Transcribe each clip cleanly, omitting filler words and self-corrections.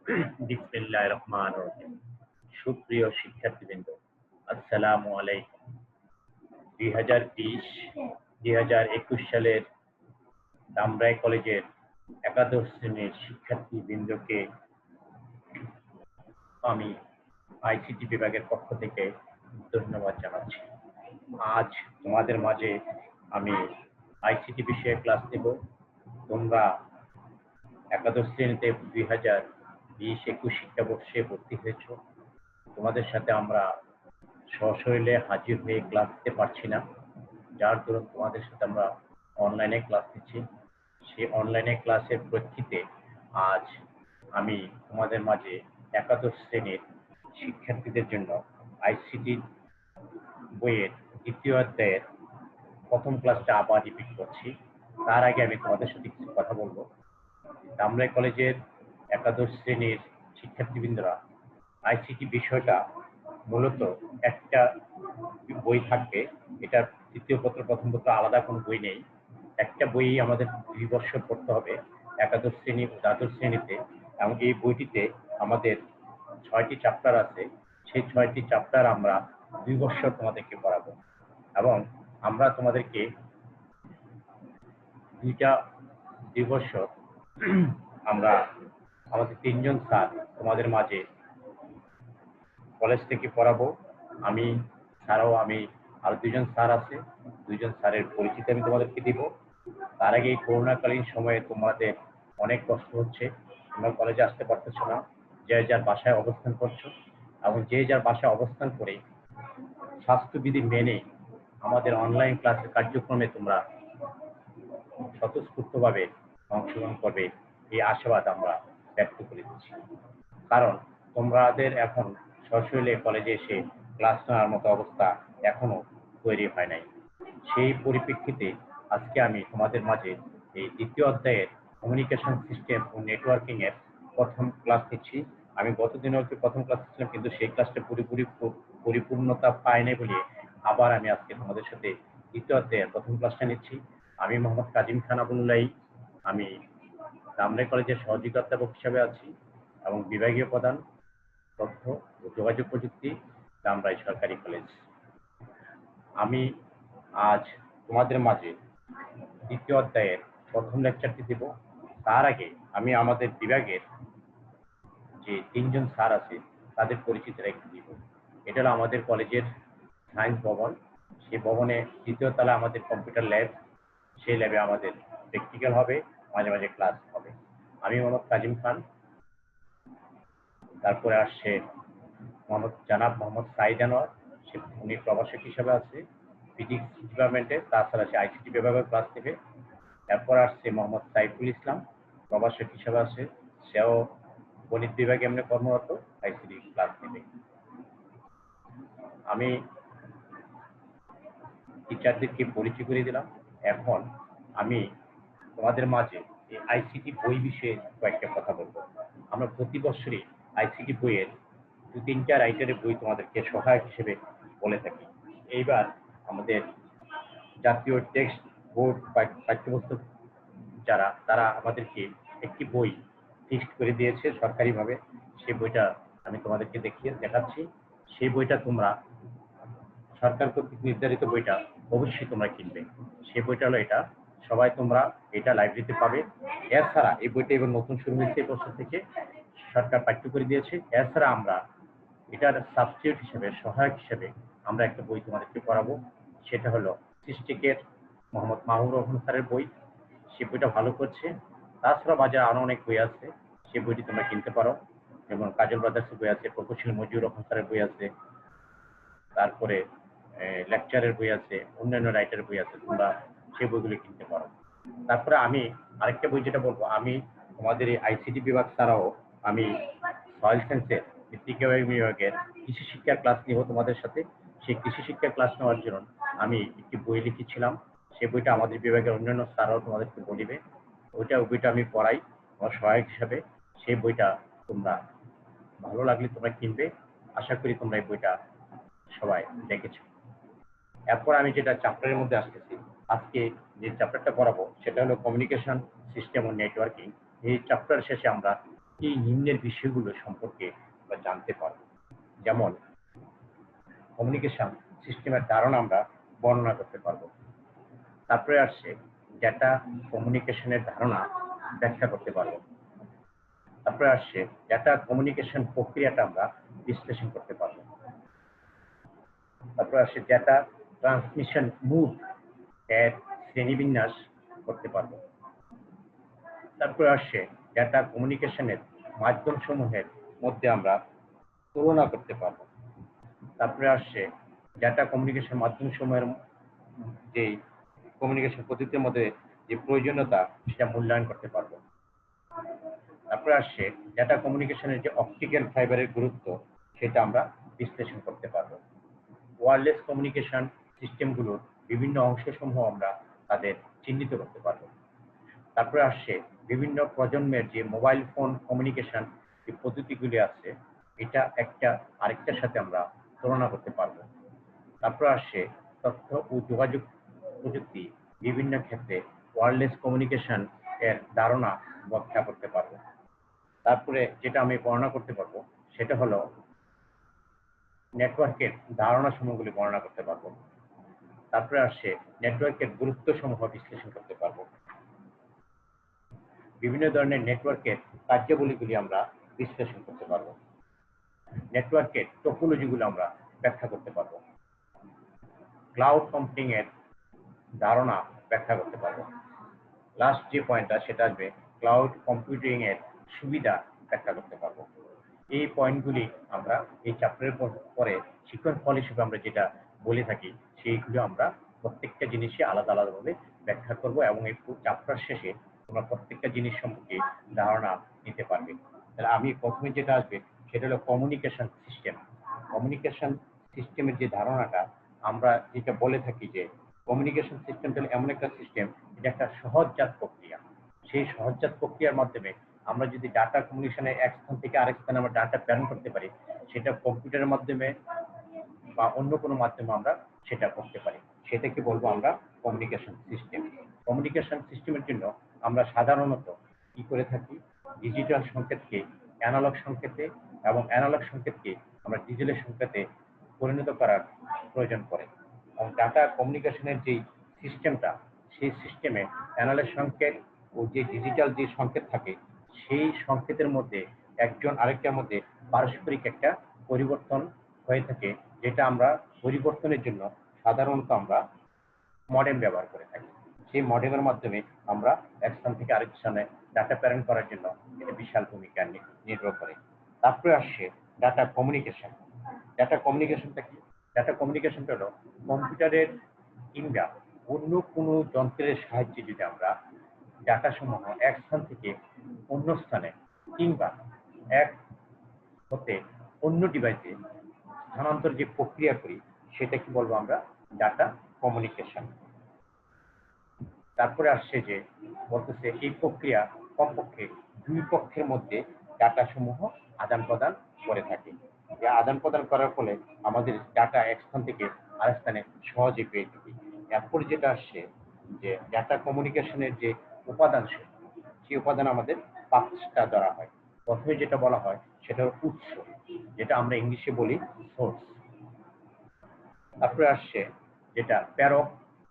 বিসমিল্লাহির রহমানির রহিম। সুপ্রিয় শিক্ষার্থীবৃন্দ, আসসালামু আলাইকুম। 2020-2021 সালের ধামরাই কলেজের একাদশ শ্রেণীর শিক্ষার্থীবৃন্দকে আমি আইসিটি বিভাগের পক্ষ থেকে ধন্যবাদ জানাচ্ছি। আজ তোমাদের মাঝে আমি আইসিটি বিষয়ে ক্লাস দেব। তোমরা একাদশ শ্রেণীতে 2020-21 শিক্ষাবর্ষে ভর্তি হয়েছ। তোমাদের সাথে আমরা সশরীরে হাজির হয়ে ক্লাস দিতে পারছি না, যার দরুন তোমাদের সাথে আমরা অনলাইনে ক্লাস দিচ্ছি। সেই অনলাইনে ক্লাসের প্রেক্ষিতে আজ আমি তোমাদের মাঝে একাদশ শ্রেণীর শিক্ষার্থীদের জন্য আইসিটি বইয়ের দ্বিতীয় অধ্যায়ের প্রথম ক্লাসটা আবার রিপিট করছি। তার আগে আমি তোমাদের সাথে কিছু কথা বলবো। ধামরাই কলেজের একাদশ শ্রেণীর শিক্ষার্থীবৃন্দরা আইসিটি বিষয়টা মূলত একটা বই থাকবে। এটা দ্বিতীয় পত্র প্রথম পত্র আলাদা কোনো বই নেই। একটা বই আমাদের 2 বছর পড়তে হবে একাদশ শ্রেণী ও দ্বাদশ শ্রেণীতে, এবং এই বইটিতে আমাদের 6টি চ্যাপ্টার আছে। সেই 6টি চ্যাপ্টার আমরা 2 বছর তোমাদেরকে পড়াবো, এবং আমরা তোমাদেরকে 2 বছর আমরা আমাদের 3জন স্যার তোমাদের মাঝে কলেজ থেকে পড়াবো। আমি ছাড়াও আর 2জন স্যার আছে, 2জন স্যারের পরিচিতি আমি তোমাদেরকে দিব। তার আগে এই করোনাকালীন সময়ে তোমাদের অনেক কষ্ট হচ্ছে, তোমরা কলেজে আসতে পারতেছো না, যে যার বাসায় অবস্থান করছো, এবং যে যার বাসায় অবস্থান করে স্বাস্থ্যবিধি মেনে আমাদের অনলাইন ক্লাসের কার্যক্রমে তোমরা স্বতঃস্ফূর্তভাবে অংশগ্রহণ করবে, এই আশাবাদ আমরা ব্যক্ত করে দিচ্ছি। কারণ তোমাদের এখন সশরীরে কলেজে এসে ক্লাস নেওয়ার মতো অবস্থা এখনো তৈরি হয় নাই। সেই পরিপ্রেক্ষিতে আজকে আমি তোমাদের মাঝে এই দ্বিতীয় অধ্যায়ের কমিউনিকেশন সিস্টেম ও নেটওয়ার্কিং এর প্রথম ক্লাস নিচ্ছি। আমি গতদিনও একটি প্রথম ক্লাস ছিলাম, কিন্তু সেই ক্লাসটা পুরোপুরি পরিপূর্ণতা পায় নাই বলে আবার আমি আজকে তোমাদের সাথে দ্বিতীয় অধ্যায়ের প্রথম ক্লাসটা নিচ্ছি। আমি মোহাম্মদ কাজিম খান আবুল্লাহ। আমি ধামরাই কলেজের সহযোগী অধ্যাপক হিসাবে আছি, এবং বিভাগীয় প্রধান তথ্য ও যোগাযোগ প্রযুক্তি, ধামরাই সরকারি কলেজ। আমি আজ তোমাদের মাঝে দ্বিতীয় অধ্যায়ের প্রথম লেকচারটি দেব। তার আগে আমি আমাদের বিভাগের যে 3জন স্যার আছে তাদের পরিচিতিটা একটু দিব। এটা হলো আমাদের কলেজের সায়েন্স ভবন। সেই ভবনে দ্বিতীয় তলায় আমাদের কম্পিউটার ল্যাব। সেই ল্যাবে আমাদের প্র্যাকটিক্যাল হবে, মাঝে মাঝে ক্লাস হবে। আমি মোহাম্মদ কাজিম খান। তারপরে আসছে মোহাম্মদ সাইদ আনোয়ার, উনি প্রভাষক হিসাবে আছে ফিজিক্স ডিপার্টমেন্টে, তাছাড়া সে আইসিটি বিভাগের ক্লাস নেবে। এরপর আসছে মোহাম্মদ সাইফুল ইসলাম, প্রভাষক হিসাবে আছে, সেও গণিত বিভাগে এমনি কর্মরত, আইসিটি ক্লাস নেবে। আমি টিচারদেরকে পরিচয় করে দিলাম। এখন আমি তোমাদের মাঝে এই আইসিটি বই বিষয়ে কয়েকটা কথা বলবো। আমরা প্রতি বছরই আইসিটি বইয়ের 2-3টা রাইটারের বই তোমাদেরকে সহায়ক হিসেবে বলে থাকি। এইবার আমাদের জাতীয় টেক্সট বোর্ড পাঠ্যপুস্তক তারা আমাদেরকে একটি বই ফিক্সড করে দিয়েছে সরকারিভাবে। সেই বইটা আমি তোমাদেরকে দেখাচ্ছি। সেই বইটা তোমরা সরকার কর্তৃক নির্ধারিত বইটা অবশ্যই তোমরা কিনবে। সেই বইটা হলো এটা। সবাই তোমরা এটা লাইব্রেরিতে পাবে। এছাড়া এই বইটা এবার নতুন শুরু হয়েছে, এই বছর থেকে সরকার পাঠ্য করে দিয়েছে। এছাড়া আমরা এটার সাবস্টিটিউট হিসেবে, সহায়ক হিসেবে আমরা একটা বই তোমাদেরকে পড়াবো। সেটা হলো সৃষ্টিকের মোহাম্মদ মাহবুবুর রহমান স্যারের বই। সেই বইটা ভালো করছে। তাছাড়া বাজারে আরো অনেক বই আছে, সেই বইটি তোমরা কিনতে পারো। যেমন কাজল ব্রাদার্সের বই আছে, প্রকৌশলী মজিবুর রহমান স্যারের বই আছে, তারপরে লেকচারের বই আছে, অন্যান্য রাইটারের বই আছে, তোমরা সেই বইগুলো কিনতে পারো। তারপরে আমি আরেকটা বই যেটা বলবো, আমি তোমাদের এই আইসিটি বিভাগ ছাড়াও আমি সয়েল সায়েন্সের বিভাগের কৃষি শিক্ষার ক্লাস নিব তোমাদের সাথে। সেই কৃষি শিক্ষার ক্লাস নেওয়ার জন্য আমি একটি বই লিখেছিলাম। সেই বইটা আমাদের বিভাগের অন্যান্য স্যারও তোমাদেরকে বলিবে। ওই বইটা আমি পড়াই আমার সহায়ক হিসাবে। সেই বইটা তোমরা ভালো লাগলে তোমরা কিনবে। আশা করি তোমরা এই বইটা সবাই দেখেছো। এরপর আমি যেটা চ্যাপ্টারের মধ্যে আসতেছি, আজকে যে চ্যাপ্টারটা পড়াবো সেটা হলো কমিউনিকেশন সিস্টেম ও নেটওয়ার্কিং। এই চ্যাপ্টার শেষে আমরা এই নিম্নের বিষয়গুলো সম্পর্কে আমরা জানতে পারব। যেমন কমিউনিকেশন সিস্টেমের ধারণা আমরা বর্ণনা করতে পারবো। তারপরে আসছে ডেটা কমিউনিকেশনের ধারণা ব্যাখ্যা করতে পারবো। তারপরে আসছে ডেটা কমিউনিকেশন প্রক্রিয়াটা আমরা বিশ্লেষণ করতে পারবো। তারপরে আসছে ডেটা ট্রান্সমিশন মুড এর শ্রেণীবিন্যাস করতে পারবো। তারপরে আসছে ডেটা কমিউনিকেশনের মাধ্যমসমূহের মধ্যে আমরা তুলনা করতে পারবো। তারপরে আসছে ডেটা কমিউনিকেশন মাধ্যমসমূহের যে কমিউনিকেশন পদ্ধতির মধ্যে যে প্রয়োজনীয়তা সেটা মূল্যায়ন করতে পারবো। তারপরে আসছে ডেটা কমিউনিকেশনের যে অপটিক্যাল ফাইবারের গুরুত্ব সেটা আমরা বিশ্লেষণ করতে পারবো। ওয়্যারলেস কমিউনিকেশন সিস্টেমগুলোর বিভিন্ন অংশসমূহ আমরা তাদের চিহ্নিত করতে পারবো। তারপরে আসছে বিভিন্ন প্রজন্মের যে মোবাইল ফোন কমিউনিকেশন যে পদ্ধতিগুলি আছে এটা একটা আরেকটার সাথে আমরা তুলনা করতে পারবো। তারপরে আসছে তথ্য ও যোগাযোগ প্রযুক্তি বিভিন্ন ক্ষেত্রে ওয়্যারলেস কমিউনিকেশন এর ধারণা ব্যাখ্যা করতে পারবো। তারপরে যেটা আমি বর্ণনা করতে পারবো সেটা হলো নেটওয়ার্কের ধারণা সমূহগুলি বর্ণনা করতে পারবো। তারপরে আসছে নেটওয়ার্কের গুরুত্ব সমূহ বিশ্লেষণ করতে পারবো। বিভিন্ন ধরনের নেটওয়ার্কের কার্যাবলীগুলি আমরা বিশ্লেষণ করতে পারবো। নেটওয়ার্কের টোপোলজিগুলো আমরা ব্যাখ্যা করতে পারবো। ক্লাউড কম্পিউটিং এর ধারণা ব্যাখ্যা করতে পারবো। লাস্ট যে পয়েন্টটা সেটা আসবে ক্লাউড কম্পিউটিং এর সুবিধা ব্যাখ্যা করতে পারবো। এই পয়েন্টগুলি আমরা এই চ্যাপ্টারের পরে শিক্ষণ ফল হিসেবে আমরা যেটা বলে থাকি সেইগুলো আমরা প্রত্যেকটা জিনিসই আলাদা আলাদাভাবে ব্যাখ্যা করব এবং এই চ্যাপ্টার শেষে তোমরা প্রত্যেকটা জিনিস সম্পর্কে ধারণা নিতে পারবে। তাহলে আমি প্রথমে যেটা আসবে সেটা হলো কমিউনিকেশন সিস্টেম। কমিউনিকেশন সিস্টেমের যে ধারণাটা আমরা যেটা বলে থাকি যে কমিউনিকেশন সিস্টেমটা হলো এমন একটা সিস্টেম, এটা একটা সহজজাত প্রক্রিয়া। সেই সহজজাত প্রক্রিয়ার মাধ্যমে আমরা যদি ডাটা কমিউনিকেশনে এক স্থান থেকে আরেক স্থানে আমরা ডাটা প্রেরণ করতে পারি, সেটা কম্পিউটারের মাধ্যমে বা অন্য কোনো মাধ্যমে আমরা সেটা করতে পারি, সেটাকে বলবো আমরা কমিউনিকেশন সিস্টেম। কমিউনিকেশন সিস্টেমের জন্য আমরা সাধারণত কি করে থাকি, ডিজিটাল সংকেতকে অ্যানালগ সংকেতে এবং অ্যানালগ সংকেতকে আমরা ডিজিটাল সংকেতে পরিণত করার প্রয়োজন পড়ে। এবং ডাটা কমিউনিকেশনের যেই সিস্টেমটা সেই সিস্টেমে অ্যানালগ সংকেত ও যে ডিজিটাল যে সংকেত থাকে সেই সংকেতের মধ্যে একজন আরেকটার মধ্যে পারস্পরিক একটা পরিবর্তন হয়ে থাকে, যেটা আমরা পরিবর্তনের জন্য সাধারণত আমরা মডেম ব্যবহার করে থাকি। সেই মডেমের মাধ্যমে আমরা এক স্থান থেকে আরেক স্থানে ডাটা প্রেরণ করার জন্য এটা বিশাল ভূমিকা নির্ভর করে। তারপরে আসছে ডাটা কমিউনিকেশন। ডাটা কমিউনিকেশনটা কি? ডাটা কমিউনিকেশনটা হলো কম্পিউটারের কিংবা অন্য কোনো যন্ত্রের সাহায্যে যদি আমরা ডাটা সমূহ এক স্থান থেকে অন্য স্থানে কিংবা এক হতে অন্য ডিভাইসে স্থানান্তর যে প্রক্রিয়া করি সেটা কি বলবো আমরা ডাটা কমিউনিকেশন। তারপরে আসছে যে বলতেছে এই প্রক্রিয়া কমপক্ষে দুই পক্ষের মধ্যে ডাটা সমূহ আদান প্রদান করে থাকে। এই আদান প্রদান করার ফলে আমাদের ডাটা এক স্থান থেকে আরেক স্থানে সহজে পেয়ে থাকি। এরপর যেটা আসছে যে ডাটা কমিউনিকেশনের যে উপাদান সেই উপাদান আমাদের পাঁচটা ধরা হয়। প্রথমে যেটা বলা হয় সেটা হলো উৎস, যেটা আমরা ইংলিশে বলি সোর্স। তারপরে আসছে যেটা প্রেরক,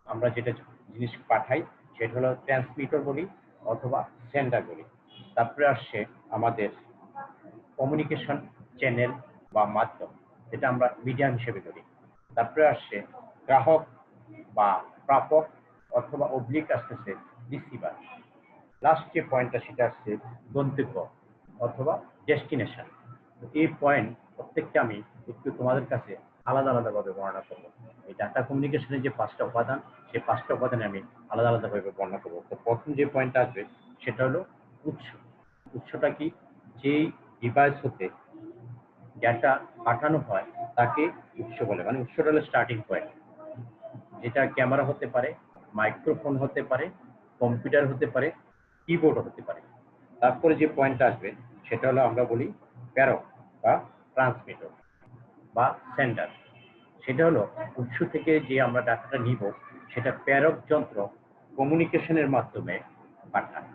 আমরা যেটা জিনিস পাঠাই সেটা হলো ট্রান্সমিটার বলি অথবা সেন্ডার বলি। তারপরে আসছে আমাদের কমিউনিকেশন চ্যানেল বা মাধ্যম, যেটা আমরা মিডিয়াম হিসেবে ধরি। তারপরে আসছে গ্রাহক বা প্রাপক অথবা অবলিক আসতেছে রিসিভার। লাস্ট যে পয়েন্টটা সেটা আসছে গন্তব্য অথবা ডেস্টিনেশন। এই পয়েন্ট প্রত্যেকটা আমি একটু তোমাদের কাছে আলাদা আলাদাভাবে বর্ণনা করবো। এই ডাটা কমিউনিকেশনের যে পাঁচটা উপাদান সেই পাঁচটা উপাদানে আমি আলাদা আলাদাভাবে বর্ণনা করবো। তো প্রথম যে পয়েন্টটা আসবে সেটা হলো উৎস। উৎসটা কি? যেই ডিভাইস হতে ডাটা পাঠানো হয় তাকে উৎস বলে, মানে উৎসটা হলো স্টার্টিং পয়েন্ট। যেটা ক্যামেরা হতে পারে, মাইক্রোফোন হতে পারে, কম্পিউটার হতে পারে, কিবোর্ড হতে পারে। তারপরে যে পয়েন্টটা আসবে সেটা হলো আমরা বলি প্রেরক বা ট্রান্সমিটার বা সেন্ডার। সেটা হলো উৎস থেকে যে আমরা ডাটাটা নিব সেটা প্রেরক যন্ত্র কমিউনিকেশনের মাধ্যমে পাঠায়,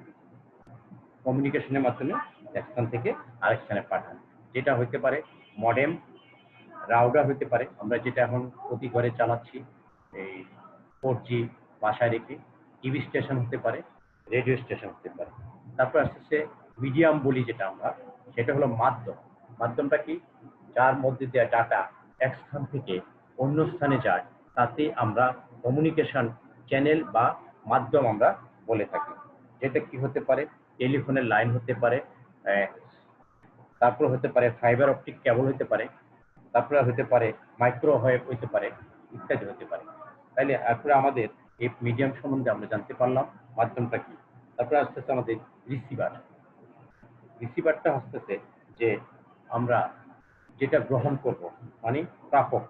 কমিউনিকেশনের মাধ্যমে এক স্থান থেকে আরেক স্থানে পাঠান। যেটা হতে পারে মডেম, রাউটার হতে পারে, আমরা যেটা এখন প্রতি ঘরে চালাচ্ছি, এই 4G বাসায় রেখে, টিভি স্টেশন হতে পারে, রেডিও স্টেশন হতে পারে। তারপর আসতেছে মিডিয়াম বলি যেটা আমরা, সেটা হলো মাধ্যম। মাধ্যমটা কি? যার মধ্যে দেওয়া ডাটা এক স্থান থেকে অন্য স্থানে যায়, তাতে আমরা কমিউনিকেশন চ্যানেল বা মাধ্যম আমরা বলে থাকি। যেটা কি হতে পারে? টেলিফোনের লাইন হতে পারে, তারপর হতে পারে ফাইবার অপটিক কেবল হতে পারে, তারপরে হতে পারে মাইক্রোওয়েভ হতে পারে, ইত্যাদি হতে পারে। তাইলে এরপরে আমাদের এই মিডিয়াম সম্বন্ধে আমরা জানতে পারলাম মাধ্যমটা কি। তারপরে আস্তে আস্তে আমাদের রিসিভার। রিসিভারটা আসতেছে যে আমরা যেটা গ্রহণ করব, মানে প্রাপক।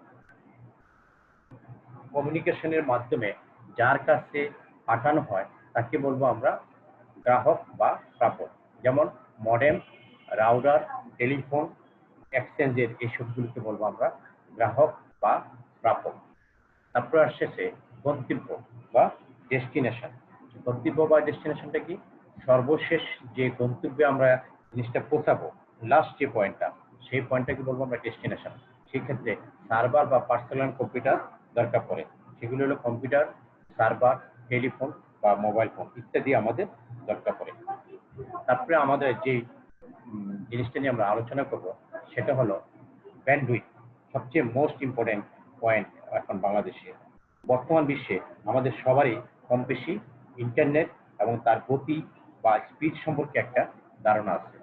কমিউনিকেশনের মাধ্যমে যার কাছে পাঠানো হয় তাকে বলবো আমরা গ্রাহক বা প্রাপক। যেমন মডেম, রাউটার, টেলিফোন, এক্সচেঞ্জের এইসবগুলোকে বলবো আমরা গ্রাহক বা প্রাপক। তারপর আসছে গন্তব্য বা ডেস্টিনেশন। গন্তব্য বা ডেস্টিনেশনটা কি? সর্বশেষ যে গন্তব্যে আমরা জিনিসটা পৌঁছাবো, লাস্ট যে পয়েন্টটা, সেই পয়েন্টটাকে বলবো আমরা ডেস্টিনেশন। সেক্ষেত্রে সার্ভার বা পার্সোনাল কম্পিউটার দরকার পড়ে। সেগুলো হলো কম্পিউটার, সার্ভার, টেলিফোন বা মোবাইল ফোন ইত্যাদি আমাদের দরকার পড়ে। তারপরে আমাদের যে জিনিসটা নিয়ে আমরা আলোচনা করব সেটা হলো ব্যান্ডউইথ। সবচেয়ে মোস্ট ইম্পর্টেন্ট পয়েন্ট এখন বাংলাদেশে। বর্তমান বিশ্বে আমাদের সবারই কম বেশি ইন্টারনেট এবং তার গতি বা স্পিড সম্পর্কে একটা ধারণা আছে।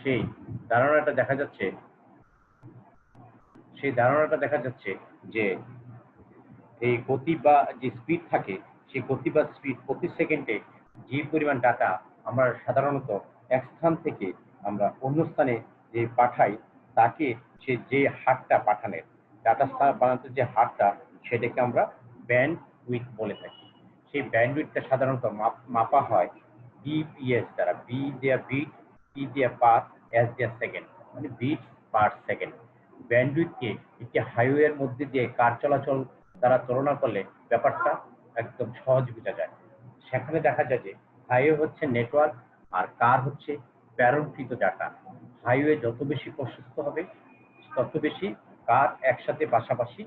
সেই ধারণাটা দেখা যাচ্ছে যে এই গতি বা যে স্পিড থাকে, সেই গতি বা স্পিড প্রতি সেকেন্ডে যে পরিমাণ ডাটা আমরা সাধারণত এক স্থান থেকে আমরা অন্য স্থানে যে পাঠাই, তাকে সে যে হারটা পাঠানোর, ডাটা বানাতে যে হারটা, সেটাকে আমরা ব্যান্ড উইথ বলে থাকি। সেই ব্যান্ড উইথটা সাধারণত মাপা হয় বিপিএস দ্বারা। বি দেয়া বিট, পি দেয়া পার, এস দেয়া সেকেন্ড, মানে বিট পার সেকেন্ড। ব্যান্ডউইথকে একটি হাইওয়ের মধ্যে দিয়ে কার চলাচল দ্বারা তুলনা করলে ব্যাপারটা একদম সহজ বোঝা যায়। সেখানে দেখা যায় যে হাইওয়ে হচ্ছে নেটওয়ার্ক আর কার হচ্ছে প্রেরণকৃত ডাটা। হাইওয়ে যত বেশি প্রশস্ত হবে, তত বেশি কার একসাথে পাশাপাশি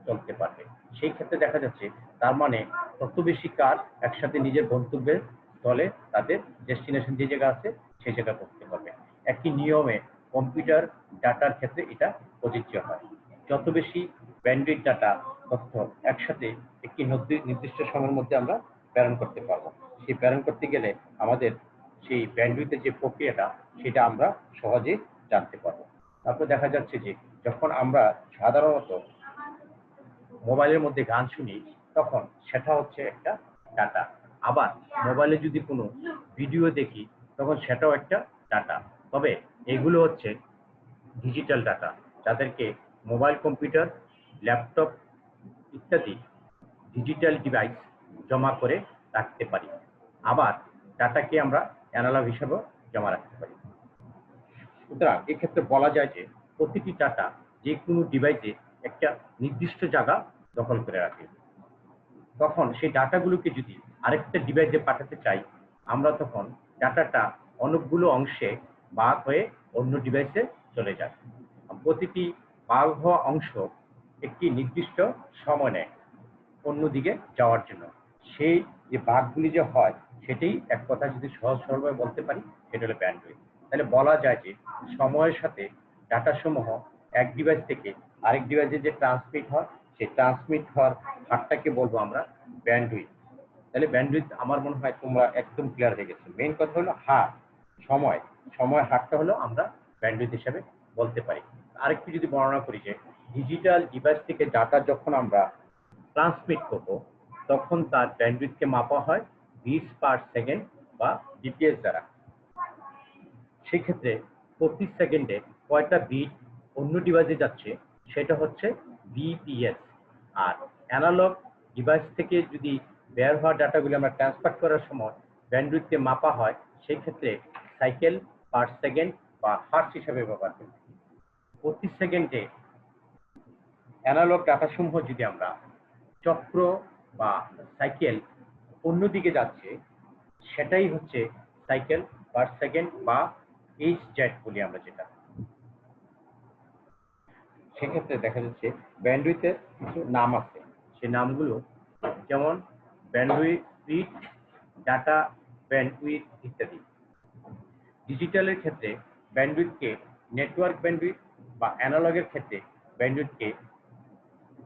চলতে পারবে। সেই ক্ষেত্রে দেখা যাচ্ছে তার মানে তত বেশি কার একসাথে নিজের গন্তব্যের স্থলে তাদের ডেস্টিনেশন যে জায়গা আছে সেই জায়গা পৌঁছতে পারবে। একই নিয়মে কম্পিউটার ডাটার ক্ষেত্রে এটা প্রযোজ্য হয়। যত বেশি ব্যান্ডউইথ ডাটা তথ্য একসাথে একটি নির্দিষ্ট সময়ের মধ্যে আমরা প্রেরণ করতে পারবো। সেই প্রেরণ করতে গেলে আমাদের সেই ব্যান্ডউইথের যে প্রক্রিয়াটা, সেটা আমরা সহজে জানতে পারবো। তারপর দেখা যাচ্ছে যে যখন আমরা সাধারণত মোবাইলের মধ্যে গান শুনি, তখন সেটা হচ্ছে একটা ডাটা। আবার মোবাইলে যদি কোনো ভিডিও দেখি, তখন সেটাও একটা ডাটা। তবে এগুলো হচ্ছে ডিজিটাল ডাটা, যাদেরকে মোবাইল কম্পিউটার, ল্যাপটপ ইত্যাদি ডিজিটাল ডিভাইস জমা করে রাখতে পারি। আবার ডাটাকে আমরা অ্যানালগ হিসাবেও জমা রাখতে পারি। সুতরাং এক্ষেত্রে বলা যায় যে প্রতিটি ডাটা যে কোনো ডিভাইসে একটা নির্দিষ্ট জায়গা দখল করে রাখে। তখন সেই ডাটাগুলোকে যদি আরেকটা ডিভাইসে পাঠাতে চাই, আমরা তখন ডাটাটা অনেকগুলো অংশে ভাগ হয়ে অন্য ডিভাইসে চলে যায়। প্রতিটি ভাগ হওয়া অংশ একটি নির্দিষ্ট সময় নেয় অন্যদিকে যাওয়ার জন্য। সেই যে ভাগগুলি যে হয়, সেটাই এক কথা যদি সহজ সরলভাবে বলতে পারি, সেটা হলো ব্যান্ডউইথ। তাহলে বলা যায় যে সময়ের সাথে ডাটা সমূহ এক ডিভাইস থেকে আরেক ডিভাইসে যে ট্রান্সমিট হয়, সেই ট্রান্সমিট হওয়ার হারটাকে বলবো আমরা ব্যান্ডউইথ। তাহলে ব্যান্ডউইথ আমার মনে হয় তোমরা একদম ক্লিয়ার হয়ে গেছে। মেইন কথা হলো হার, সময় হারটা হলো আমরা ব্যান্ডউইথ হিসেবে বলতে পারি। আরেকটু যদি বর্ণনা করি যে ডিজিটাল ডিভাইস থেকে ডাটা যখন আমরা ট্রান্সমিট করব, তখন তার ব্যান্ডউইথকে মাপা হয় বিটস পার সেকেন্ড বা বিপিএস দ্বারা। সেক্ষেত্রে প্রতি সেকেন্ডে কয়টা বিট অন্য ডিভাইসে যাচ্ছে, সেটা হচ্ছে বিপিএস। আর অ্যানালগ ডিভাইস থেকে যদি বের হওয়া ডাটাগুলি আমরা ট্রান্সফার করার সময় ব্যান্ডউইথকে মাপা হয়, সেই ক্ষেত্রে সাইকেল পার সেকেন্ড বা হার্টজ হিসাবে ব্যবহার করি। প্রতি সেকেন্ডে অ্যানালগ ডাটাসমূহ যদি আমরা চক্র বা সাইকেল অন্যদিকে যাচ্ছে, সেটাই হচ্ছে সাইকেল পার সেকেন্ড বা এইচজেড বলি আমরা যেটা। সেক্ষেত্রে দেখা যাচ্ছে ব্যান্ডউইথের কিছু নাম আছে, সেই নামগুলো যেমন ব্যান্ডউইথ স্পিড, ডাটা ব্যান্ডউইথ ইত্যাদি। ডিজিটালের ক্ষেত্রে ব্যান্ডউইথকে নেটওয়ার্ক ব্যান্ডউইথ বা অ্যানালগের ক্ষেত্রে ব্যান্ডউইথকে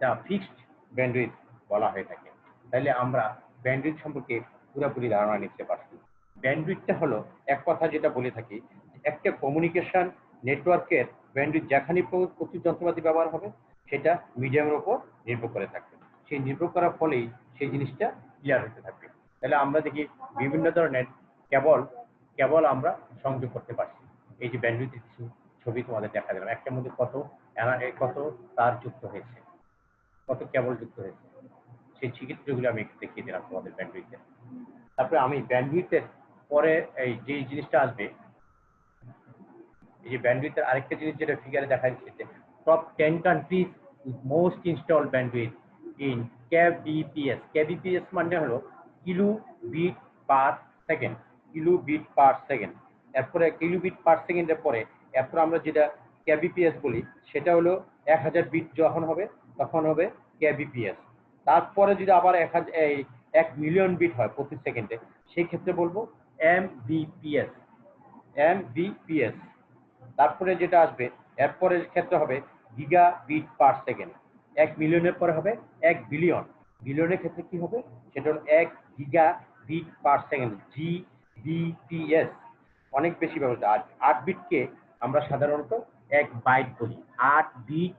দ্য ফিক্সড ব্যান্ডউইথ বলা হয়ে থাকে। তাহলে আমরা ব্যান্ডউইথ সম্পর্কে পুরোপুরি ধারণা নিতে পারছি। ব্যান্ডউইথটা হলো এক কথা যেটা বলে থাকি, একটা কমিউনিকেশন নেটওয়ার্কের ব্যান্ডউইথ যেখানে প্রচুর যন্ত্রপাতি ব্যবহার হবে সেটা মিডিয়ামের উপর নির্ভর করে থাকবে, সেই নির্ভর করার ফলেই সেই জিনিসটা ক্লিয়ার হতে থাকবে। তাহলে আমরা দেখি বিভিন্ন ধরনের কেবল কেবল আমরা সংযোগ করতে পারছি। এই যে ব্যান্ডউইথের কিছু ছবি তোমাদের দেখা দিলাম, একটার মধ্যে কত তার যুক্ত হয়েছে, কত কেবল যুক্ত হয়েছে, সেই চিত্রগুলো আমি একটু দেখিয়ে দিলাম তোমাদের ব্যান্ডউইথের। তারপরে আমি ব্যান্ডউইথের পরে এই যে জিনিসটা আসবে, এই যে ব্যান্ডউইথের আরেকটা জিনিস যেটা ফিগারে দেখা যাচ্ছে, top 10 countries with most installed bandwidth in kbps. Kbps মানে হলো kilo bit per second, kilo bit per second. এরপরে কিলো বিট পার সেকেন্ডের পরে এরপর আমরা যেটা কেবিপিএস বলি সেটা হলো 1000 বিট যখন হবে তখন হবে কেবিপিএস। তারপরে যদি আবার 1 মিলিয়ন বিট হয় প্রতি সেকেন্ডে সেই ক্ষেত্রে বলবো এমবিপিএস, এমবিপিএস। তারপরে যেটা আসবে এরপরের ক্ষেত্রে হবে গিগা বিট পার সেকেন্ড। 1 মিলিয়নের পরে হবে 1 বিলিয়ন, বিলিয়নের ক্ষেত্রে কি হবে সেটা হলো 1 giga bit per second, Gbps. অনেক বেশি ব্যবহৃত। আর 8 বিটকে আমরা সাধারণত 1 বাইট বলি। 8 বিট,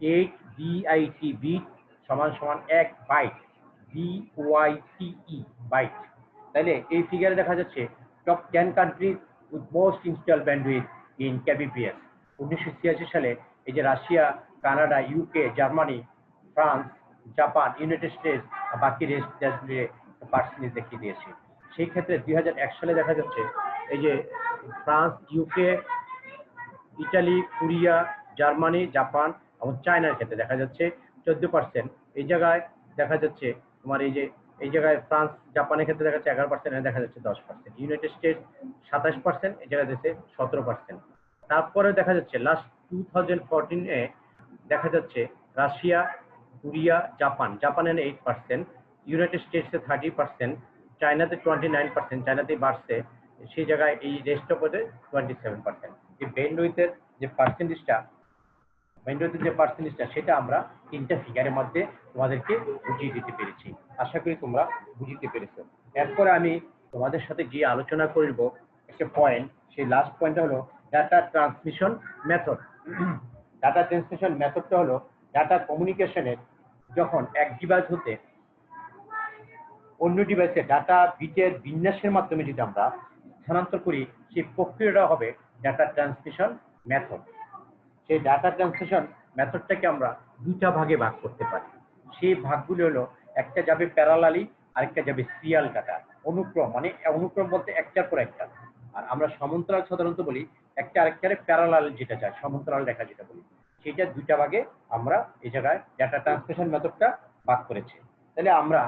8 বিআইটি বিট সমান সমান 1 বাইট, বিওয়াইটিই বাইট। তাহলে এই ফিগারে দেখা যাচ্ছে top 10 countries with most install bandwidth in kbps. 1986 সালে এই যে Russia, Canada, UK, Germany, France, Japan, United states, বাকি দেশগুলি পার্সেন্টেজ দেখিয়ে দিয়েছে। সেই ক্ষেত্রে 2001 সালে দেখা যাচ্ছে এই যে France, UK, Italy, Korea, Germany, Japan এবং চায়নার ক্ষেত্রে দেখা যাচ্ছে 14%। এই জায়গায় দেখা যাচ্ছে তোমার এই জায়গায় ফ্রান্স, জাপানের ক্ষেত্রে দেখা যাচ্ছে 11%, দেখা যাচ্ছে 10%। ইউনাইটেড স্টেটস 27%, এই জায়গায় যাচ্ছে 17%। তারপরে দেখা যাচ্ছে লাস্ট 2014-এ দেখা যাচ্ছে রাশিয়া, কোরিয়া, জাপানের 8%, ইউনাইটেড স্টেটসে 30%, চায়নাতে 29%, চায়নাতেই বাড়ছে। সেই জায়গায় এই রেস্ট অফ 27%। এই ব্যান্ডউইথের যে পার্সেন্টেজটা সেটা আমরা 3টা ফিগারের মধ্যে তোমাদেরকে বুঝিয়ে দিতে পেরেছি। আশা করি তোমরা বুঝতে পেরেছো। এরপরে আমি তোমাদের সাথে যে আলোচনা করব একটা পয়েন্ট, সেই লাস্ট পয়েন্টটা হলো data transmission method. Data transmission মেথডটা হলো ডাটা কমিউনিকেশনের যখন এক ডিভাইস হতে অন্য ডিভাইসে ডাটা বিটের বিন্যাসের মাধ্যমে যদি আমরা স্থানান্তর করি সেই প্রক্রিয়াটা হবে ডাটা ট্রান্সমিশন মেথড। সেই ডাটা ট্রান্সমিশন মেথডটাকে আমরা 2টা ভাগে ভাগ করতে পারি। সেই ভাগগুলো হলো একটা যাবে প্যারালালি, আরেকটা যাবে সিরিয়াল ডাটা। অনুক্রম মানে অনুক্রম বলতে একটার পর একটা। আর আমরা সমান্তরাল সাধারণত বলি একটা আরেকটারে প্যারালাল যেটা যায়, সমান্তরাল রেখা যেটা বলি, সেটা 2টা ভাগে আমরা এই জায়গায় ডাটা ট্রান্সমিশন মেথডটা ভাগ করেছি। তাহলে আমরা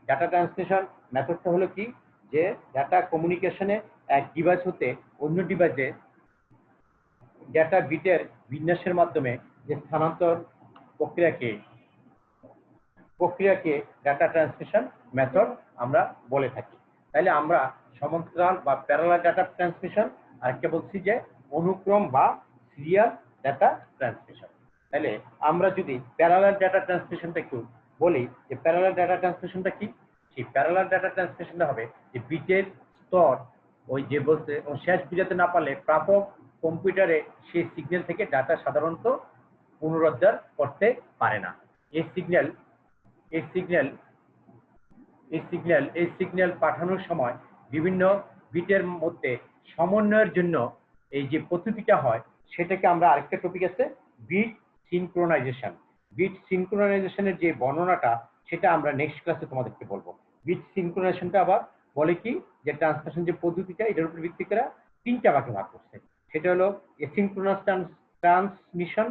ডাটা ট্রান্সমিশন মেথডটা হলো কি, যে ডাটা কমিউনিকেশনে এক ডিভাইস হতে অন্য ডিভাইসে ডাটা বিটের বিন্যাসের মাধ্যমে যে স্থানান্তর প্রক্রিয়াকে ডাটা ট্রান্সমিশন মেথড আমরা বলে থাকি। তাহলে আমরা সমান্তরাল বা প্যারালাল ডাটা ট্রান্সমিশন, আরেকটা বলছি যে অনুক্রম বা সিরিয়াল ডাটা ট্রান্সমিশন। তাহলে আমরা যদি প্যারালাল ডাটা ট্রান্সমিশনটা একটু বলি, যে প্যারালাল ডাটা ট্রান্সমিশনটা কি, সেই প্যারালাল ডাটা ট্রান্সমিশনটা হবে যে বিটের স্তর ওই যে বলতে শেষ বুঝাতে না পারলে প্রাপক কম্পিউটারে সেই সিগন্যাল থেকে ডাটা সাধারণত পুনরুদ্ধার করতে পারে না। এই সিগন্যাল পাঠানোর সময় বিভিন্ন বিটের মধ্যে সমন্বয়ের জন্য এই যে পদ্ধতিটা হয় সেটাকে আমরা আরেকটা টপিক আছে বিট সিনক্রোনাইজেশন। বিট সিনক্রোনাইজেশনের যে বর্ণনাটা সেটা আমরা নেক্সট ক্লাসে তোমাদেরকে বলবো। বিট সিনক্রোনাইজেশনটা আবার বলে কি, যে ট্রান্সমিশন যে পদ্ধতিটা এটার উপর ভিত্তি করে 3টা ভাগে ভাগ করছে। সেটা হলো এসিনক্রোনাস ট্রান্সমিশন,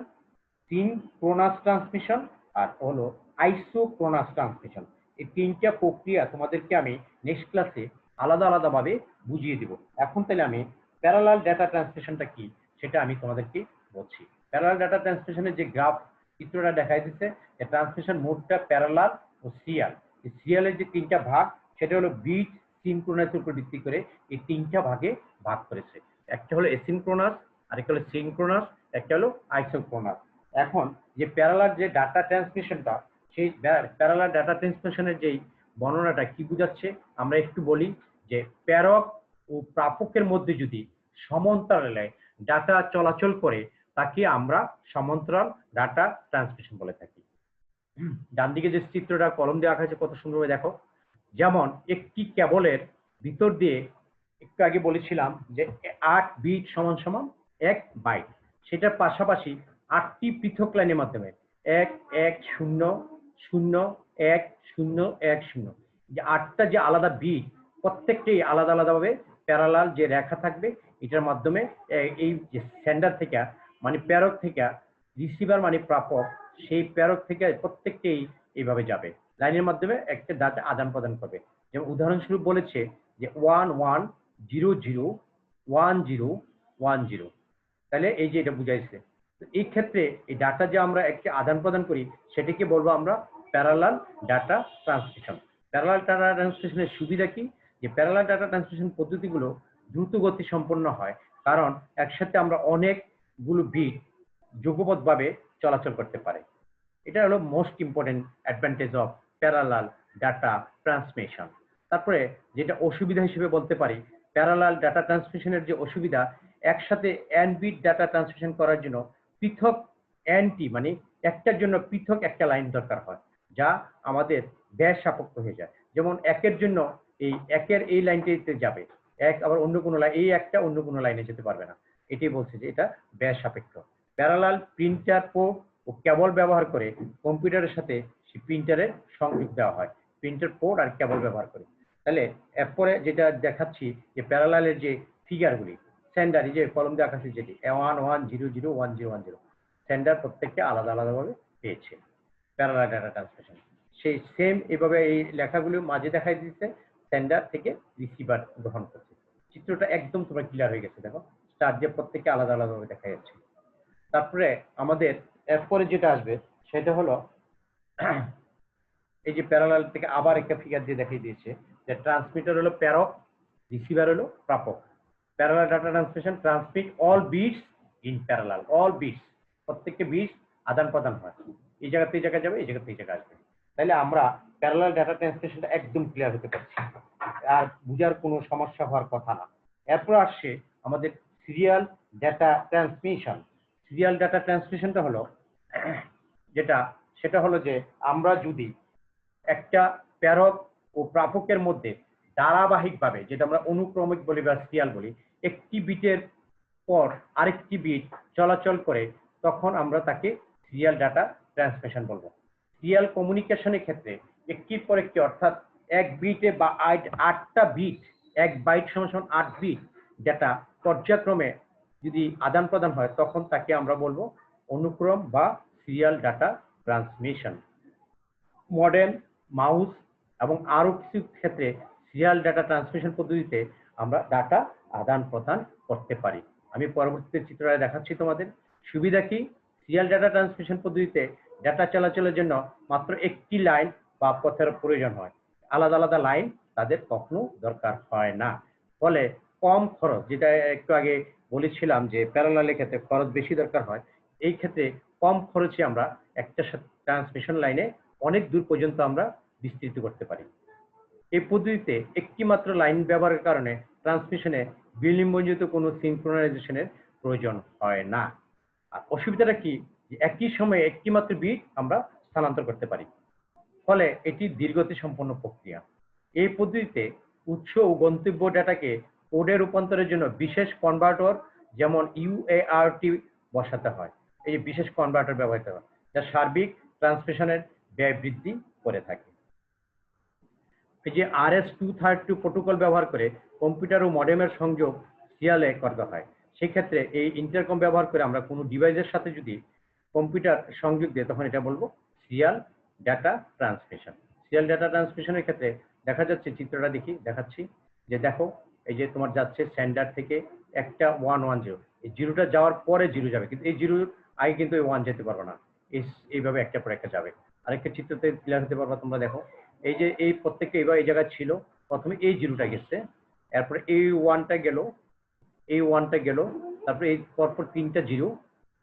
সিনক্রোনাস ট্রান্সমিশন আর হলো আইসোক্রোনাস ট্রান্সমিশন। এই 3টা প্রক্রিয়া তোমাদেরকে আমি নেক্সট ক্লাসে আলাদা আলাদাভাবে বুঝিয়ে দিব। এখন তাহলে আমি প্যারালাল ডাটা ট্রান্সমিশনটা কি সেটা আমি তোমাদেরকে বলছি। প্যারালাল ডাটা ট্রান্সমিশনের যে গ্রাফ চিত্রটা দেখাই দিচ্ছে, যে ট্রান্সমিশন মোডটা প্যারালাল ও সিরিয়াল। এই সিরিয়ালের যে তিনটা ভাগ সেটা হলো বিট সিনক্রোনাসের উপর ভিত্তি করে এই তিনটা ভাগে ভাগ করেছে। একটা হলো এসিনক্রোনাস, আরেকটা হলো সিনক্রোনাস, একটা হলো আইসোক্রোনাস। এখন যে প্যারালাল যে ডাটা ট্রান্সমিশনটা, সেই প্যারালাল ডাটা ট্রান্সমিশনের যেই বর্ণনাটা কি বোঝাচ্ছে আমরা একটু বলি, যে প্রেরক ও প্রাপকের মধ্যে যদি সমান্তরালে ডাটা চলাচল করে তাকে আমরা সমান্তরাল ডাটা ট্রান্সমিশন বলে থাকি। ডান দিকে যে চিত্রটা কলম দিয়ে আঁকা আছে কত সুন্দরভাবে দেখো। যেমন একটি কেবলের ভিতর দিয়ে একটু আগে বলেছিলাম যে 8 বিট সমান সমান 1 বাইট, সেটার পাশাপাশি 8টি পৃথক লাইনের মাধ্যমে 1 1 0 0 1 0 1 0, যে 8টা যে আলাদা বিট প্রত্যেকটাই আলাদা আলাদাভাবে প্যারালাল যে রেখা থাকবে এটার মাধ্যমে এই যে সেন্ডার থেকে মানে প্রেরক থেকে রিসিভার মানে প্রাপক, সেই প্রেরক থেকে প্রত্যেকটাই এইভাবে যাবে লাইনের মাধ্যমে একটা ডাটা আদান প্রদান করবে। যেমন উদাহরণস্বরূপ বলেছে যে 1 1 0 0 1 0 1 0, তাহলে এই যে এটা বুঝাইছে। তো এই ক্ষেত্রে এই ডাটা যে আমরা একটা আদান প্রদান করি সেটাকে বলবো আমরা parallel data transmission. Parallel data ট্রান্সমিশনের সুবিধা কি, যে প্যারালাল ডাটা ট্রান্সমিশন পদ্ধতিগুলো দ্রুত গতি সম্পন্ন হয়, কারণ একসাথে আমরা অনেকগুলো বিট যুগপৎভাবে চলাচল করতে পারে। এটা হলো most important advantage of parallel data transmission. তারপরে যেটা অসুবিধা হিসেবে বলতে পারি, প্যারালাল ডাটা ট্রান্সমিশনের যে অসুবিধা, একসাথে n বিট ডাটা ট্রান্সমিশন করার জন্য পৃথক nটি মানে একটার জন্য পৃথক একটা লাইন দরকার হয়, যা আমাদের ব্যয় সাপেক্ষ হয়ে যায়। যেমন একের জন্য এই একের এই লাইনটিতে যাবে এক, আবার অন্য কোনো লাইন এই একটা অন্য কোনো লাইনে যেতে পারবে না। এটাই বলছে যে এটা ব্যয় সাপেক্ষ। প্যারালাল প্রিন্টার পোর্ট ও কেবল ব্যবহার করে কম্পিউটারের সাথে সেই প্রিন্টারের সংযোগ দেওয়া হয়, প্রিন্টার পোর্ট আর কেবল ব্যবহার করে। তাহলে এরপরে যেটা দেখাচ্ছি যে প্যারালালের যে ফিগারগুলি, সেন্ডার এই যে কলম দিয়ে আঁকাচ্ছি যেটি 1 1 0 0 1 0 1 0, সেন্ডার প্রত্যেকটা আলাদা আলাদাভাবে পেয়েছে প্যারালাল ডাটা ট্রান্সমিশন। সেই সেম এভাবে এই লেখাগুলো মাঝে দেখাই দিচ্ছে, সেন্ডার থেকে রিসিভার গ্রহণ করছে। চিত্রটা একদম তোমার ক্লিয়ার হয়ে গেছে, দেখো স্টার দিয়ে প্রত্যেককে আলাদা আলাদাভাবে দেখা যাচ্ছে। তারপরে আমাদের এরপরে যেটা আসবে সেটা হলো এই যে প্যারালাল থেকে আবার একটা ফিগার দিয়ে দেখিয়ে দিয়েছে যে ট্রান্সমিটার হলো প্রেরক, রিসিভার হলো প্রাপক। Parallel data transmission transmit all bits in parallel, all bits প্রত্যেকটা বিটস আদান প্রদান হয়, এই জায়গা থেকে এই জায়গায় যাবে, এই জায়গা থেকে এই জায়গায় আসবে। তাহলে আমরা প্যারালাল ডাটা ট্রান্সমিশনটা একদম ক্লিয়ার হতে পারছি, আর বুঝার কোনো সমস্যা হওয়ার কথা না। এরপর আসছে আমাদের serial data transmission. Serial data ট্রান্সমিশনটা হলো যেটা, সেটা হলো যে আমরা যদি একটা প্রেরক ও প্রাপকের মধ্যে ধারাবাহিকভাবে, যেটা আমরা অনুক্রমিক বলি বা সিরিয়াল বলি, একটি বিটের পর আরেকটি বিট চলাচল করে, তখন আমরা তাকে সিরিয়াল ডাটা ট্রান্সমিশন বলবো। সিরিয়াল কমিউনিকেশনের ক্ষেত্রে একটির পর একটি, অর্থাৎ এক বিটে বা 8টা বিট, এক বাইট সমান 8 বিট ডাটা পর্যায়ক্রমে যদি আদান প্রদান হয় তখন তাকে আমরা বলবো অনুক্রম বা serial data transmission. Modem, mouse এবং আরো কিছু ক্ষেত্রে সিরিয়াল ডাটা ট্রান্সমিশন পদ্ধতিতে আমরা ডাটা আদান প্রদান করতে পারি। আমি পরবর্তীতে চিত্রটা দেখাচ্ছি তোমাদের। সুবিধা কি, সিরিয়াল ডাটা ট্রান্সমিশন পদ্ধতিতে ডাটা চলাচলের জন্য মাত্র একটি লাইন বা পথের প্রয়োজন হয়, আলাদা আলাদা লাইন তাদের কখনো দরকার হয় না। ফলে কম খরচ, যেটা একটু আগে বলেছিলাম যে প্যারালালের ক্ষেত্রে খরচ বেশি দরকার হয়, এই ক্ষেত্রে কম খরচে আমরা একটা ট্রান্সমিশন লাইনে অনেক দূর পর্যন্ত আমরা বিস্তৃত করতে পারি। এই পদ্ধতিতে একটি মাত্র লাইন ব্যবহারের কারণে ট্রান্সমিশনে বিলম্বজনিত কোনো সিনক্রোনাইজেশনের প্রয়োজন হয় না। আর অসুবিধাটা কি, যে একই সময়ে একটি মাত্র বিট আমরা স্থানান্তর করতে পারি, ফলে এটি ধীরগতি সম্পন্ন প্রক্রিয়া। এই পদ্ধতিতে উৎস ও গন্তব্য ডেটাকে কোডে রূপান্তরের জন্য বিশেষ কনভার্টর যেমন ইউএআরটি বসাতে হয়, এই বিশেষ কনভার্টর ব্যবহৃত হয়, যা সার্বিক ট্রান্সমিশনের ব্যয় বৃদ্ধি করে থাকে। এই যে RS-232 প্রোটোকল ব্যবহার করে কম্পিউটার ও মডেমের সংযোগ সিরিয়ালে করতে হয়। সেক্ষেত্রে এই ইন্টারকম ব্যবহার করে আমরা কোনো ডিভাইসের সাথে যদি কম্পিউটার সংযোগ দিই তখন এটা বলবো serial data transmission. Serial data ট্রান্সমিশনের ক্ষেত্রে দেখা যাচ্ছে, চিত্রটা দেখাচ্ছি যে দেখো এই যে তোমার যাচ্ছে সেন্টার থেকে একটা 110, এই জিরোটা যাওয়ার পরে জিরো যাবে, কিন্তু এই জিরোর আগে কিন্তু এই 1 যেতে পারবে না। এইভাবে একটা পর একটা যাবে। আরেকটা চিত্রতে ক্লিয়ার হতে পারবা তোমরা, দেখো এই যে এই প্রত্যেকটা এইবার এই জায়গায় ছিল, প্রথমে এই জিরোটা গেছে, এরপরে এই 1টা গেল, এই 1টা গেল, তারপরে এই পরপর 3টা জিরো,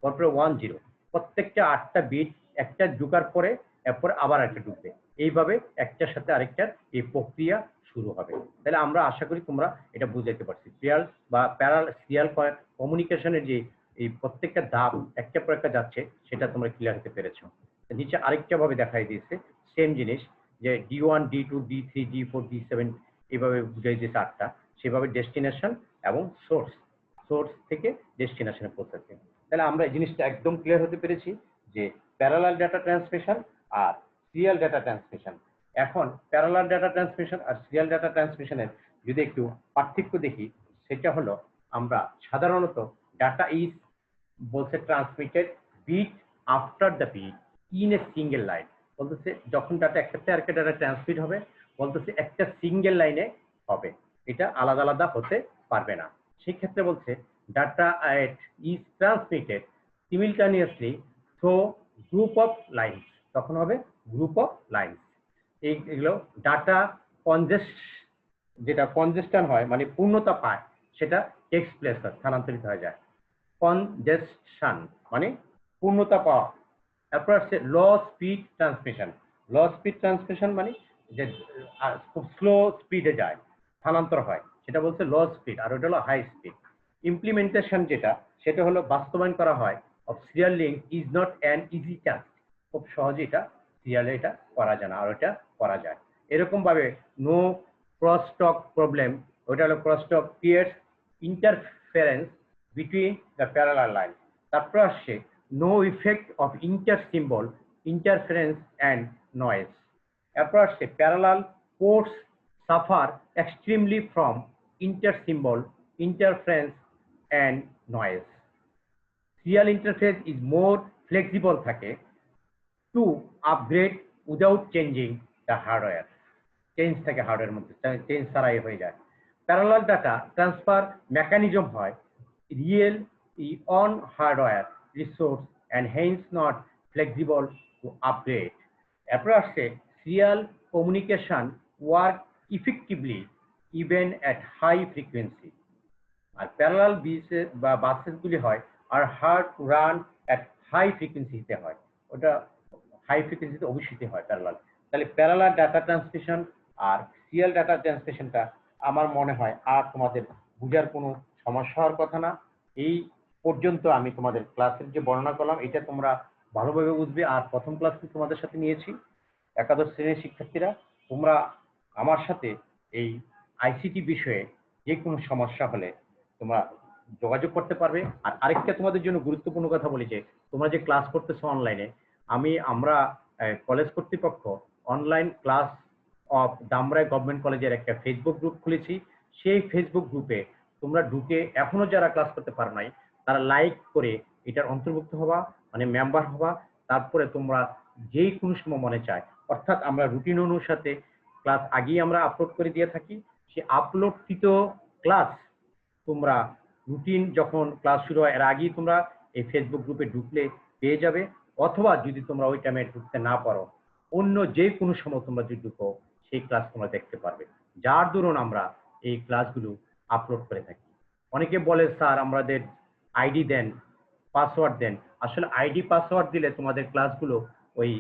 তারপরে 1 জিরো, প্রত্যেকটা 8টা বিট একটা ঢুকার পরে এরপর আবার একটা ঢুকবে, এইভাবে একটার সাথে আরেকটার এই প্রক্রিয়া শুরু হবে। তাহলে আমরা আশা করি তোমরা এটা বুঝাইতে পারছি। সিরিয়াল বা সিরিয়াল কমিউনিকেশনের যে এই প্রত্যেকটা ধাপ একটা পর একটা যাচ্ছে সেটা তোমরা ক্লিয়ার হতে পেরেছো। নিচে আরেকটা ভাবে দেখাই দিয়েছে সেম জিনিস, যে D1 D2 D3 D4 D7 এইভাবে বুঝাই দিয়েছে 8টা, সেভাবে ডেস্টিনেশন এবং সোর্স থেকে ডেস্টিনেশনে পৌঁছাচ্ছে। তাহলে আমরা এই জিনিসটা একদম ক্লিয়ার হতে পেরেছি যে প্যারালাল ডাটা ট্রান্সমিশন আর সিরিয়াল ডাটা ট্রান্সমিশন। এখন প্যারালাল ডাটা ট্রান্সমিশন আর সিরিয়াল ডাটা ট্রান্সমিশনের যদি একটু পার্থক্য দেখি, সেটা হলো আমরা সাধারণত ডাটা ইজ বলছে transmitted bit after the bit in a single line, বলতেছে যখন ডাটা একটাতে আরেকটা ডাটা ট্রান্সমিট হবে, বলতেছে একটা সিঙ্গেল লাইনে হবে, এটা আলাদা আলাদা হতে পারবে না। সেই ক্ষেত্রে বলছে data is transmitted simultaneously through group of lines, তখন হবে গ্রুপ অফ লাইন্স। এইগুলো ডাটা যেটা কনজেশন হয় মানে পূর্ণতা পায়, সেটা টেক্স প্লেস হয়, স্থানান্তরিত হয়ে যায়। কনজেশন মানে পূর্ণতা পাওয়া। তারপর আসছে ল স্পিড ট্রান্সমিশন মানে যে খুব স্লো স্পিডে যায়, স্থানান্তর হয়, সেটা বলছে ল স্পিড, আর ওটা হলো হাই স্পিড। ইমপ্লিমেন্টেশন যেটা, সেটা হলো বাস্তবায়ন করা হয় of serial link is not an easy task, খুব সহজে এটা সিরিয়ালে এটা করা যায় না, আর এটা করা যায়। এরকম ভাবে নো ক্রস টক প্রবলেম, ওটা হলো cross talk creates interference between the parallel line. তারপর আসছে no effect of inter-symbol interference and noise. এরপর আসছে parallel ports suffer extremely from inter-symbol interference and noise. Serial interface is more flexible থাকে to upgrade without changing the hardware, change থাকে hardware মধ্যে, change ছাড়াই হয়ে যায়। প্যারালাল ডাটা ট্রান্সফার মেকানিজম হয় rely on hardware resource and hence not flexible to upgrade. এরপর আসছে serial communication work effectively even at high frequency. আর parallel বাসেসগুলি হয় are hard to run at high ফ্রিকোয়েন্সিতে হয়, ওটা হাই ফ্রিকোয়েন্সিতে অবশ্যই হয় প্যারালাল। তাহলে প্যারালাল ডাটা ট্রান্সমিশন আর সিরিয়াল ডাটা ট্রান্সমিশনটা আমার মনে হয় আর তোমাদের বুঝার কোনো সমস্যা হওয়ার কথা না। এই পর্যন্ত আমি তোমাদের ক্লাসের যে বর্ণনা করলাম এটা তোমরা ভালোভাবে বুঝবে। আর প্রথম ক্লাসে তোমাদের সাথে নিয়েছি একাদশ শ্রেণীর শিক্ষার্থীরা, তোমরা আমার সাথে এই আইসিটি বিষয়ে যে কোনো সমস্যা হলে তোমরা যোগাযোগ করতে পারবে। আর আরেকটা তোমাদের জন্য গুরুত্বপূর্ণ কথা বলি, যে তোমরা যে ক্লাস করতেছো অনলাইনে, আমরা কলেজ কর্তৃপক্ষ online class of Dhamrai government কলেজের একটা ফেসবুক গ্রুপ খুলেছি। সেই ফেসবুক গ্রুপে তোমরা ঢুকে এখনো যারা ক্লাস করতে পারো নাই, তারা লাইক করে এটার অন্তর্ভুক্ত হবা, মানে মেম্বার হবা। তারপরে তোমরা যেই কোনো সময় মনে চায়, অর্থাৎ আমরা রুটিন অনুসারে ক্লাস আগেই আমরা আপলোড করে দিয়ে থাকি, সেই আপলোডকৃত ক্লাস তোমরা রুটিন যখন ক্লাস শুরু হয় এর আগেই তোমরা এই ফেসবুক গ্রুপে ঢুকলে পেয়ে যাবে। অথবা যদি তোমরা ওই টাইমে ঢুকতে না পারো, অন্য যে কোনো সময় তোমরা যদি ঢুকো সেই ক্লাস তোমরা দেখতে পারবে, যার দরুন আমরা এই ক্লাসগুলো আপলোড করে থাকি। অনেকে বলে স্যার আমাদের আইডি দেন, পাসওয়ার্ড দেন। আসলে আইডি পাসওয়ার্ড দিলে তোমাদের ক্লাসগুলো ওই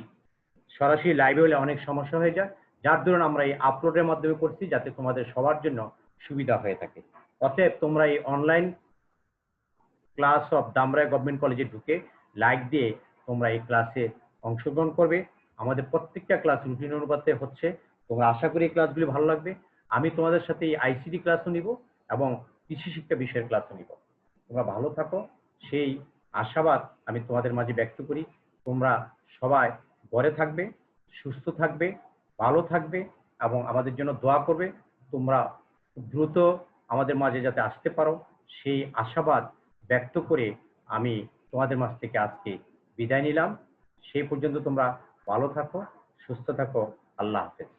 সরাসরি লাইভে হলে অনেক সমস্যা হয়ে যায়, যার দরুন আমরা এই আপলোডের মাধ্যমে করছি যাতে তোমাদের সবার জন্য সুবিধা হয়ে থাকে। অতএব তোমরা এই online class of Dhamrai government কলেজে ঢুকে লাইক দিয়ে তোমরা এই ক্লাসে অংশগ্রহণ করবে। আমাদের প্রত্যেকটা ক্লাস রুটিন অনুপাতে হচ্ছে, তোমরা আশা করি এই ক্লাসগুলি ভালো লাগবে। আমি তোমাদের সাথে এই আইসিটি ক্লাসও নিব এবং কৃষি শিক্ষা বিষয়ের ক্লাসও নিব। তোমরা ভালো থাকো সেই আশাবাদ আমি তোমাদের মাঝে ব্যক্ত করি। তোমরা সবাই ঘরে থাকবে, সুস্থ থাকবে, ভালো থাকবে এবং আমাদের জন্য দোয়া করবে। তোমরা দ্রুত আমাদের মাঝে যাতে আসতে পারো সেই আশাবাদ ব্যক্ত করে আমি তোমাদের মাঝ থেকে আজকে বিদায় নিলাম। সেই পর্যন্ত তোমরা ভালো থাকো, সুস্থ থাকো। আল্লাহ হাফেজ।